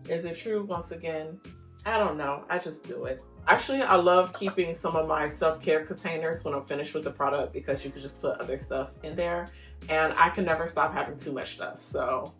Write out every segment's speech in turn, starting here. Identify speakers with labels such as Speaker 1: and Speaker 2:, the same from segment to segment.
Speaker 1: Is it true? Once again, I don't know. I just do it. Actually, I love keeping some of my self-care containers when I'm finished with the product because you can just put other stuff in there. And I can never stop having too much stuff, so.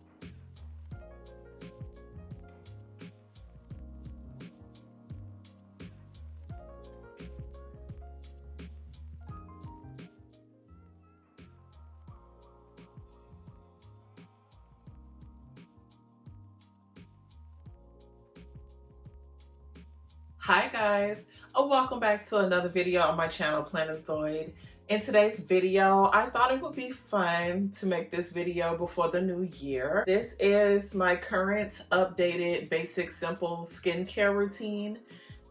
Speaker 1: Hi guys, welcome back to another video on my channel, Plannerzoid. In today's video, I thought it would be fun to make this video before the new year. This is my current updated basic simple skincare routine,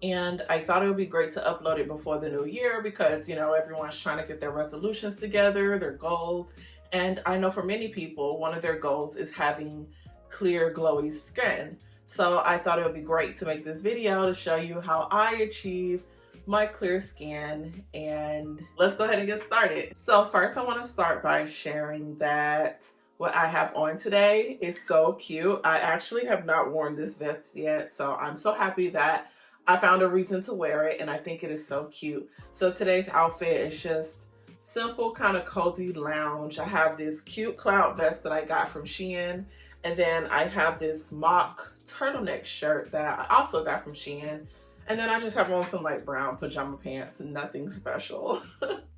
Speaker 1: and I thought it would be great to upload it before the new year because, you know, everyone's trying to get their resolutions together, their goals, and I know for many people, one of their goals is having clear, glowy skin. So I thought it would be great to make this video to show you how I achieve my clear skin, and let's go ahead and get started. So first I want to start by sharing that what I have on today is so cute. I actually have not worn this vest yet, so I'm so happy that I found a reason to wear it, and I think it is so cute. So today's outfit is just simple, kind of cozy lounge. I have this cute cloud vest that I got from Shein. And then I have this mock turtleneck shirt that I also got from Shein. And then I just have on some light brown pajama pants, nothing special.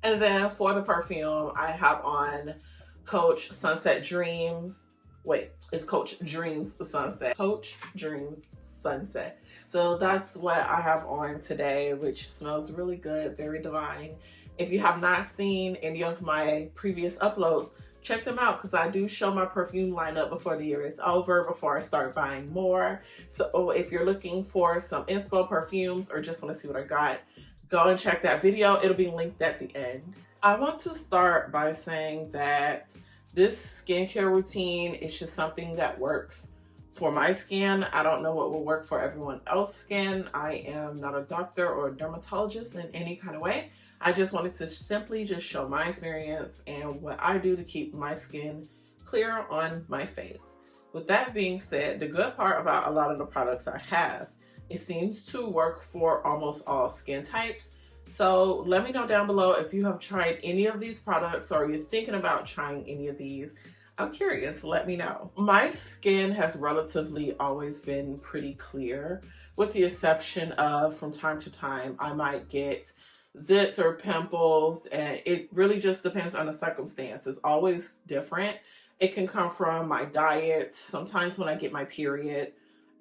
Speaker 1: And then for the perfume, I have on Coach Sunset Dreams. Wait, it's Coach Dreams Sunset. Coach Dreams Sunset. So that's what I have on today, which smells really good, very divine. If you have not seen any of my previous uploads, check them out because I do show my perfume lineup before the year is over, before I start buying more. So if you're looking for some inspo perfumes or just want to see what I got, go and check that video. It'll be linked at the end. I want to start by saying that this skincare routine is just something that works for my skin. I don't know what will work for everyone else's skin. I am not a doctor or a dermatologist in any kind of way. I just wanted to simply just show my experience and what I do to keep my skin clear on my face. With that being said, the good part about a lot of the products I have, it seems to work for almost all skin types. So let me know down below if you have tried any of these products or you're thinking about trying any of these. I'm curious, let me know. My skin has relatively always been pretty clear, with the exception of from time to time, I might get zits or pimples, and it really just depends on the circumstance. It's always different. It can come from my diet. Sometimes when I get my period,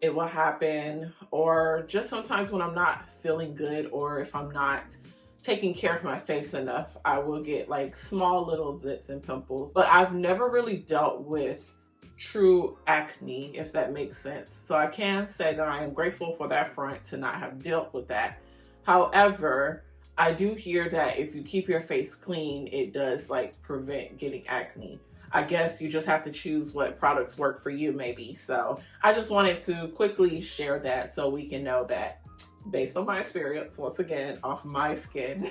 Speaker 1: it will happen, or just sometimes when I'm not feeling good or if I'm not taking care of my face enough, I will get like small little zits and pimples. But I've never really dealt with true acne, if that makes sense. So I can say that I am grateful for that front to not have dealt with that. However, I do hear that if you keep your face clean, it does like prevent getting acne. I guess you just have to choose what products work for you maybe. So I just wanted to quickly share that so we can know that based on my experience, once again, off my skin.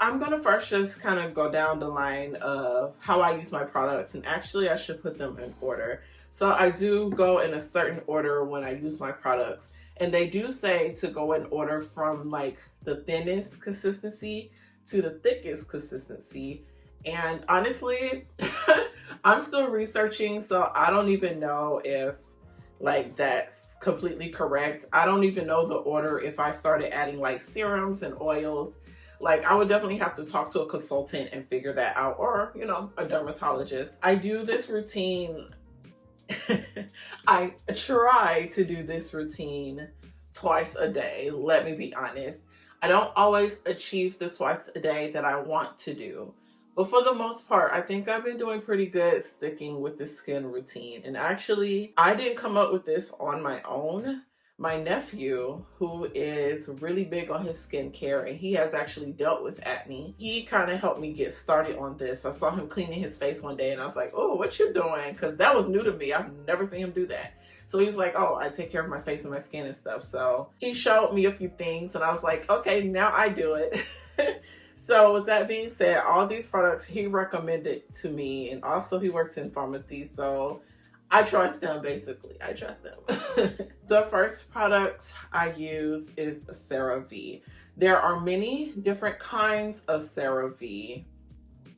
Speaker 1: I'm gonna first just kind of go down the line of how I use my products, and actually I should put them in order. So I do go in a certain order when I use my products. And they do say to go in order from like the thinnest consistency to the thickest consistency. And honestly, I'm still researching, so I don't even know if like that's completely correct. I don't even know the order if I started adding like serums and oils. Like I would definitely have to talk to a consultant and figure that out, or, you know, a dermatologist. I do this routine I try to do this routine twice a day, let me be honest. I don't always achieve the twice a day that I want to do. But for the most part, I think I've been doing pretty good sticking with the skin routine. And actually, I didn't come up with this on my own. My nephew, who is really big on his skincare, and he has actually dealt with acne, he kind of helped me get started on this. I saw him cleaning his face one day and I was like, oh, what you doing? Because that was new to me. I've never seen him do that. So he was like, oh, I take care of my face and my skin and stuff. So he showed me a few things and I was like, okay, now I do it. So with that being said, all these products he recommended to me, and also he works in pharmacy. So I trust them, basically. I trust them. The first product I use is CeraVe. There are many different kinds of CeraVe,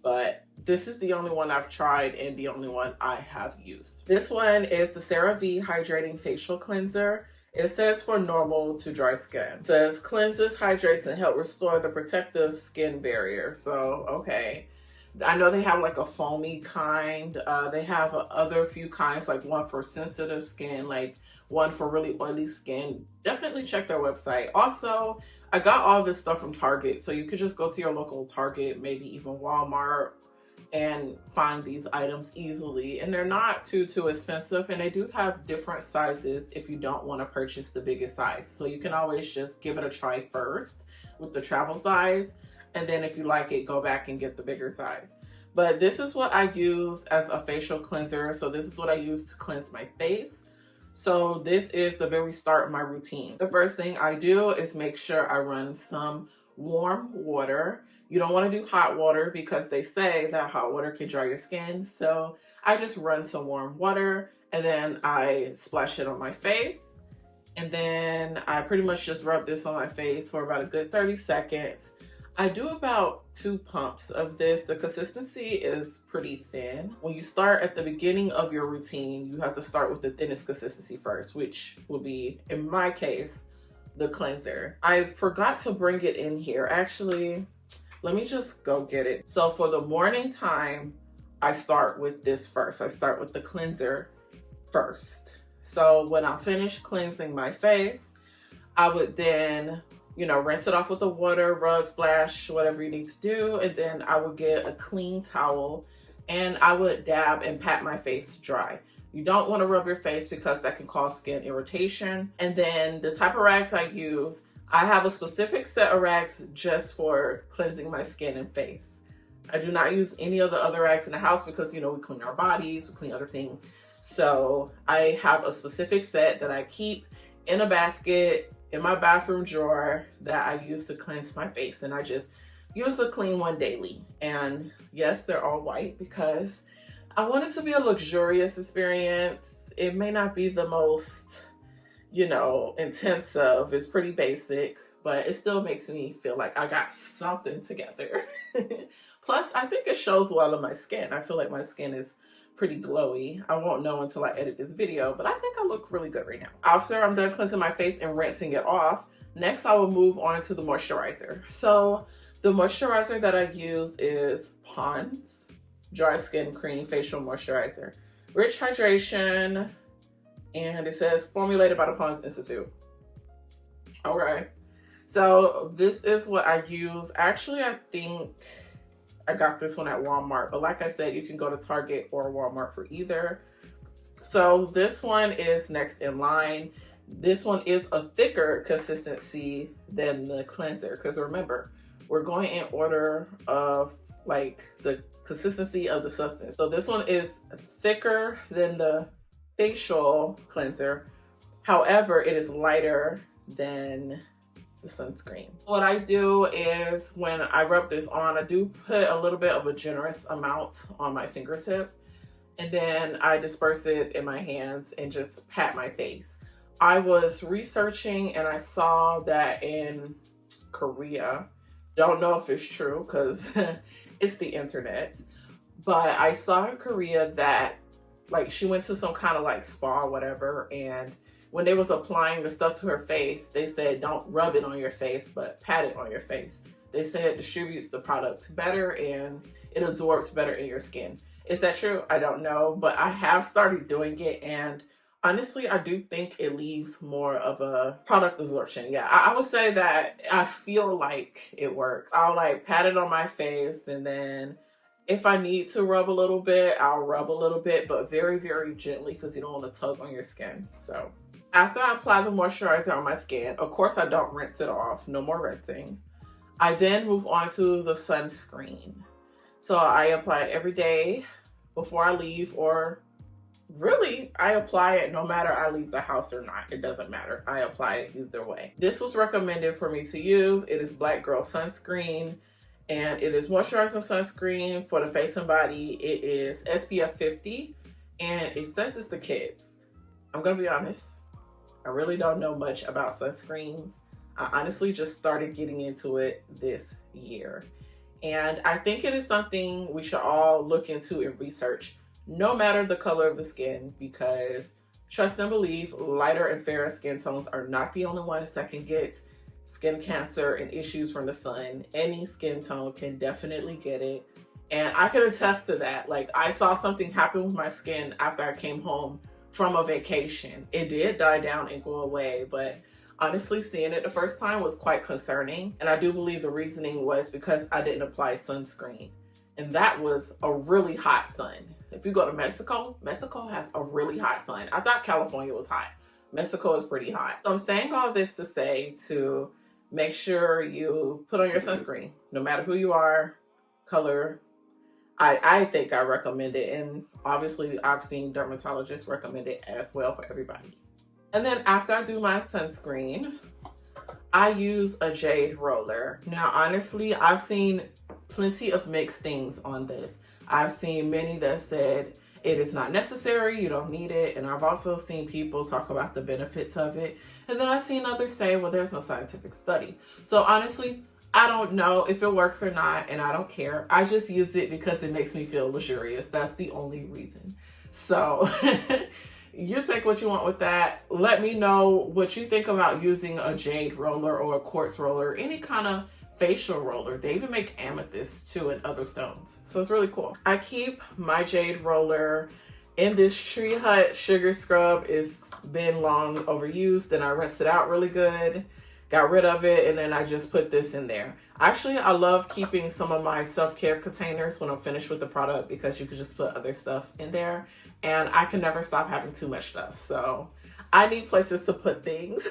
Speaker 1: but this is the only one I've tried and the only one I have used. This one is the CeraVe Hydrating Facial Cleanser. It says for normal to dry skin. It says cleanses, hydrates, and help restore the protective skin barrier. So, okay. I know they have like a foamy kind. They have other few kinds, like one for sensitive skin, like one for really oily skin. Definitely check their website. Also, I got all this stuff from Target, so you could just go to your local Target, maybe even Walmart, and find these items easily. And they're not too expensive, and they do have different sizes if you don't want to purchase the biggest size. So you can always just give it a try first with the travel size, and then if you like it, go back and get the bigger size. But this is what I use as a facial cleanser. So this is what I use to cleanse my face. So this is the very start of my routine. The first thing I do is make sure I run some warm water. You don't want to do hot water because they say that hot water can dry your skin. So I just run some warm water and then I splash it on my face. And then I pretty much just rub this on my face for about a good 30 seconds. I do about 2 pumps of this. The consistency is pretty thin. When you start at the beginning of your routine, you have to start with the thinnest consistency first, which will be, in my case, the cleanser. I forgot to bring it in here. Actually, let me just go get it. So for the morning time, I start with this first. I start with the cleanser first. So when I finish cleansing my face, I would then rinse it off with the water, rub, splash, whatever you need to do. And then I would get a clean towel and I would dab and pat my face dry. You don't want to rub your face because that can cause skin irritation. And then the type of rags I use, I have a specific set of rags just for cleansing my skin and face. I do not use any of the other rags in the house because, we clean our bodies, we clean other things. So I have a specific set that I keep in a basket in my bathroom drawer that I use to cleanse my face, and I just use the clean one daily. And yes, they're all white because I want it to be a luxurious experience. It may not be the most, intensive. It's pretty basic, but it still makes me feel like I got something together. Plus, I think it shows well on my skin. I feel like my skin is pretty glowy. I won't know until I edit this video, but I think I look really good right now. After I'm done cleansing my face and rinsing it off, next I will move on to the moisturizer. So the moisturizer that I use is Pond's Dry Skin Cream Facial Moisturizer. Rich hydration, and it says formulated by the Pond's Institute. Okay, so this is what I use. Actually, I think I got this one at Walmart, but like I said, you can go to Target or Walmart for either. So this one is next in line. This one is a thicker consistency than the cleanser, because remember, we're going in order of like the consistency of the substance. So this one is thicker than the facial cleanser. However, it is lighter than the sunscreen. What I do is when I rub this on, I do put a little bit of a generous amount on my fingertip, and then I disperse it in my hands and just pat my face. I was researching and I saw that in Korea, don't know if it's true because it's the internet, but I saw in Korea that like she went to some kind of like spa or whatever, and when they was applying the stuff to her face, they said don't rub it on your face, but pat it on your face. They said it distributes the product better and it absorbs better in your skin. Is that true? I don't know, but I have started doing it, and honestly, I do think it leaves more of a product absorption. Yeah, I would say that I feel like it works. I'll like pat it on my face, and then if I need to rub a little bit, I'll rub a little bit, but very, very gently because you don't want to tug on your skin. So after I apply the moisturizer on my skin, of course I don't rinse it off, no more rinsing. I then move on to the sunscreen. So I apply it every day before I leave, or really I apply it no matter I leave the house or not. It doesn't matter. I apply it either way. This was recommended for me to use. It is Black Girl Sunscreen, and it is moisturizing sunscreen for the face and body. It is SPF 50. and it says it's the kids. I'm gonna be honest, I really don't know much about sunscreens. I honestly just started getting into it this year. And I think it is something we should all look into and research, no matter the color of the skin, because trust and believe, lighter and fairer skin tones are not the only ones that can get skin cancer and issues from the sun. Any skin tone can definitely get it. And I can attest to that. Like, I saw something happen with my skin after I came home from a vacation. It did die down and go away, but honestly, seeing it the first time was quite concerning. And I do believe the reasoning was because I didn't apply sunscreen. And that was a really hot sun. If you go to Mexico, Mexico has a really hot sun. I thought California was hot. Mexico is pretty hot. So I'm saying all this to say to make sure you put on your sunscreen, no matter who you are, color. I think I recommend it. And obviously I've seen dermatologists recommend it as well for everybody. And then after I do my sunscreen, I use a Jade Roller. Now, honestly, I've seen plenty of mixed things on this. I've seen many that said it is not necessary, you don't need it. And I've also seen people talk about the benefits of it. And then I've seen others say, well, there's no scientific study. So honestly, I don't know if it works or not, and I don't care. I just use it because it makes me feel luxurious. That's the only reason. So you take what you want with that. Let me know what you think about using a jade roller or a quartz roller, any kind of facial roller. They even make amethyst too and other stones. So it's really cool. I keep my jade roller in this Tree Hut sugar scrub. It's been long overused, and I rinsed it out really good. Got rid of it, and then I just put this in there. Actually, I love keeping some of my self-care containers when I'm finished with the product because you can just put other stuff in there, and I can never stop having too much stuff. So I need places to put things.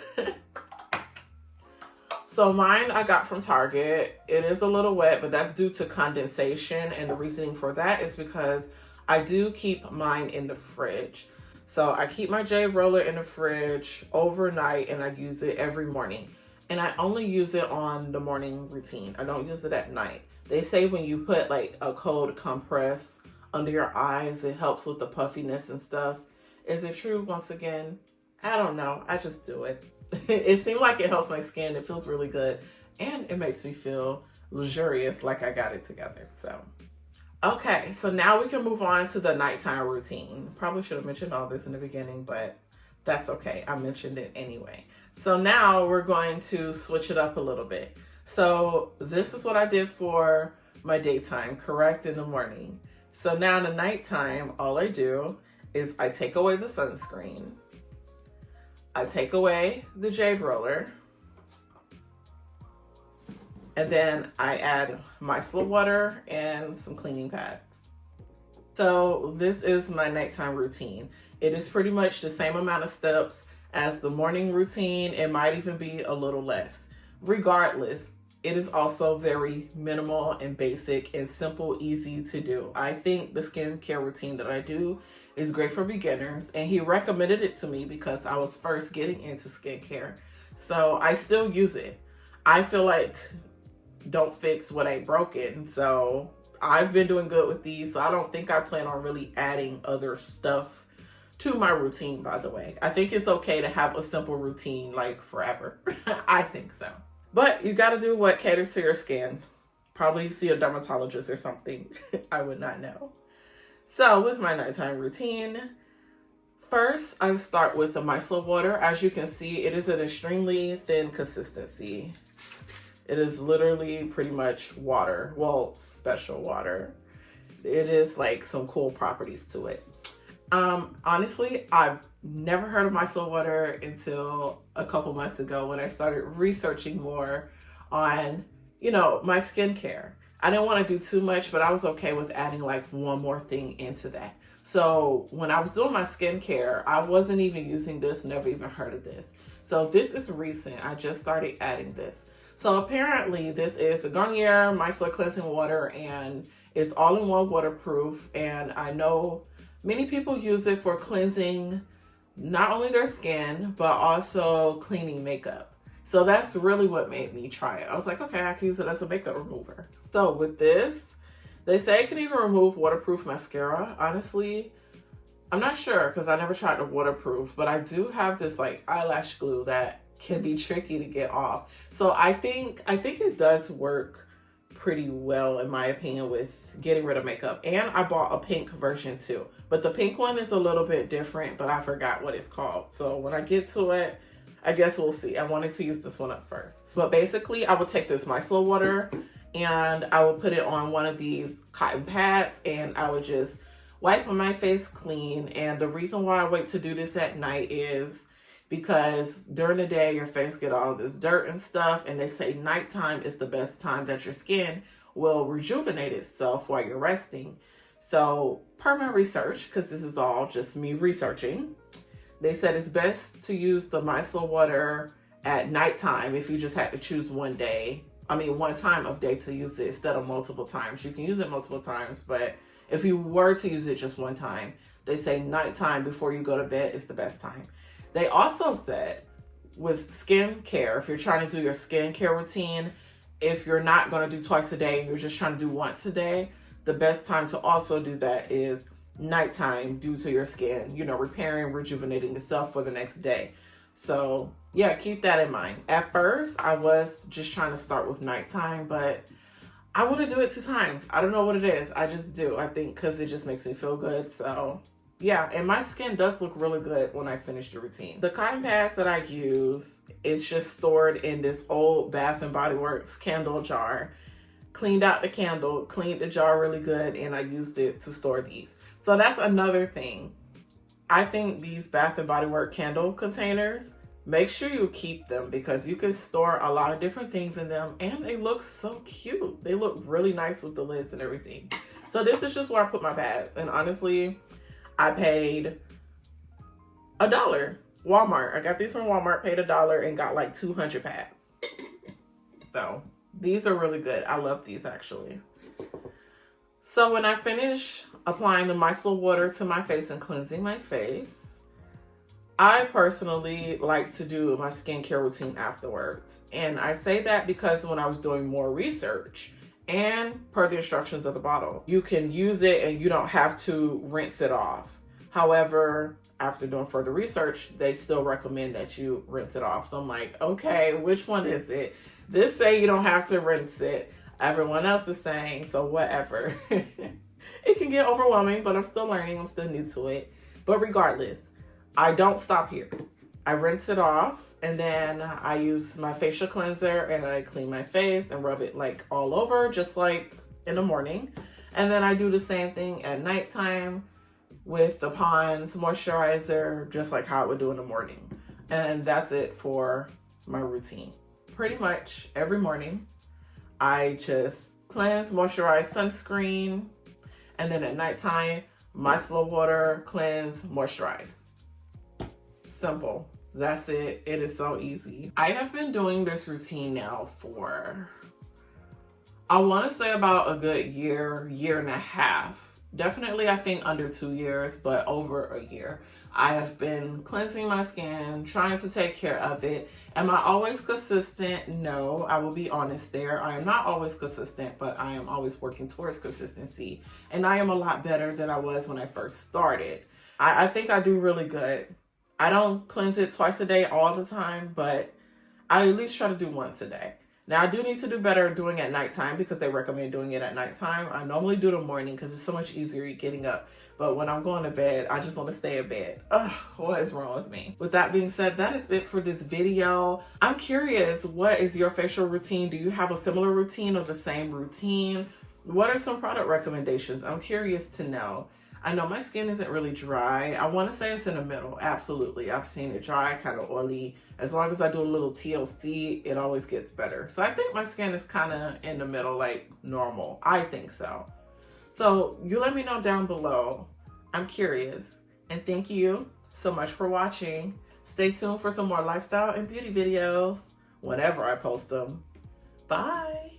Speaker 1: So mine I got from Target. It is a little wet, but that's due to condensation, and the reasoning for that is because I do keep mine in the fridge. So I keep my Jade Roller in the fridge overnight, and I use it every morning. And I only use it on the morning routine. I don't use it at night. They say when you put like a cold compress under your eyes, it helps with the puffiness and stuff. Is it true? Once again, I don't know. I just do it. It seemed like it helps my skin. It feels really good. And it makes me feel luxurious, like I got it together. So, okay. So now we can move on to the nighttime routine. Probably should have mentioned all this in the beginning, but that's okay. I mentioned it anyway. So now we're going to switch it up a little bit. So this is what I did for my daytime, correct, in the morning. So now in the nighttime, all I do is I take away the sunscreen. I take away the Jade Roller. And then I add Myel Water and some cleaning pads. So this is my nighttime routine. It is pretty much the same amount of steps as the morning routine. It might even be a little less. Regardless, it is also very minimal and basic and simple, easy to do. I think the skincare routine that I do is great for beginners, and he recommended it to me because I was first getting into skincare. So I still use it. I feel like don't fix what ain't broken. So I've been doing good with these. So I don't think I plan on really adding other stuff to my routine, by the way. I think it's okay to have a simple routine like forever. I think so. But you got to do what caters to your skin. Probably see a dermatologist or something. I would not know. So with my nighttime routine, first I start with the Myel Water. As you can see, it is an extremely thin consistency. It is literally pretty much water. Well, special water. It is like some cool properties to it. Honestly, I've never heard of Myel Water until a couple months ago when I started researching more on, my skincare. I didn't want to do too much, but I was okay with adding like one more thing into that. So when I was doing my skincare, I wasn't even using this, never even heard of this. So this is recent. I just started adding this. So apparently this is the Garnier Micellar Cleansing Water, and it's all-in-one waterproof. And I know many people use it for cleansing not only their skin, but also cleaning makeup. So that's really what made me try it. I was like, okay, I can use it as a makeup remover. So with this, they say it can even remove waterproof mascara. Honestly, I'm not sure because I never tried the waterproof, but I do have this like eyelash glue that can be tricky to get off. So I think it does work pretty well in my opinion with getting rid of makeup. And I bought a pink version too, but the pink one is a little bit different, but I forgot what it's called. So when I get to it, I guess we'll see. I wanted to use this one up first. But basically I would take this Myel Water and I would put it on one of these cotton pads and I would just wipe my face clean. And the reason why I wait to do this at night is because during the day your face get all this dirt and stuff, and they say nighttime is the best time that your skin will rejuvenate itself while you're resting. So per my research, because this is all just me researching, they said it's best to use the Myel Water at nighttime if you just had to choose one time of day to use it instead of multiple times. You can use it multiple times, but if you were to use it just one time, they say nighttime before you go to bed is the best time. They also said with skincare, if you're trying to do your skincare routine, if you're not going to do twice a day and you're just trying to do once a day, the best time to also do that is nighttime due to your skin, you know, repairing, rejuvenating itself for the next day. So yeah, keep that in mind. At first, I was just trying to start with nighttime, but I want to do it 2 times. I don't know what it is. I just do. I think because it just makes me feel good. So yeah, and my skin does look really good when I finish the routine. The cotton pads that I use is just stored in this old Bath and Body Works candle jar. Cleaned out the candle, cleaned the jar really good, and I used it to store these. So that's another thing. I think these Bath and Body Works candle containers, make sure you keep them because you can store a lot of different things in them and they look so cute. They look really nice with the lids and everything. So this is just where I put my pads. And honestly, I paid $1. Walmart. I got these from Walmart, paid $1 and got like 200 pads. So these are really good. I love these actually. So when I finish applying the Myel Water to my face and cleansing my face, I personally like to do my skincare routine afterwards. And I say that because when I was doing more research and per the instructions of the bottle, you can use it and you don't have to rinse it off. However, after doing further research, they still recommend that you rinse it off. So I'm like, okay, which one is it? This say you don't have to rinse it. Everyone else is saying, so whatever. It can get overwhelming, but I'm still learning. I'm still new to it. But regardless, I don't stop here. I rinse it off and then I use my facial cleanser and I clean my face and rub it like all over, just like in the morning. And then I do the same thing at nighttime with the Pond's moisturizer, just like how I would do in the morning. And that's it for my routine. Pretty much every morning, I just cleanse, moisturize, sunscreen, and then at nighttime, Myel Water, cleanse, moisturize. Simple. That's it. It is so easy. I have been doing this routine now for, I want to say about a good year, year and a half. Definitely, I think under 2 years, but over a year. I have been cleansing my skin, trying to take care of it. Am I always consistent? No, I will be honest there. I am not always consistent, but I am always working towards consistency. And I am a lot better than I was when I first started. I think I do really good. I don't cleanse it twice a day all the time, but I at least try to do once a day. Now, I do need to do better doing it at nighttime because they recommend doing it at nighttime. I normally do it in the morning because it's so much easier getting up. But when I'm going to bed, I just want to stay in bed. Ugh, what is wrong with me? With that being said, that is it for this video. I'm curious, what is your facial routine? Do you have a similar routine or the same routine? What are some product recommendations? I'm curious to know. I know my skin isn't really dry. I want to say it's in the middle. Absolutely. I've seen it dry, kind of oily. As long as I do a little TLC, it always gets better. So I think my skin is kind of in the middle, like normal. I think so. So you let me know down below. I'm curious. And thank you so much for watching. Stay tuned for some more lifestyle and beauty videos whenever I post them. Bye.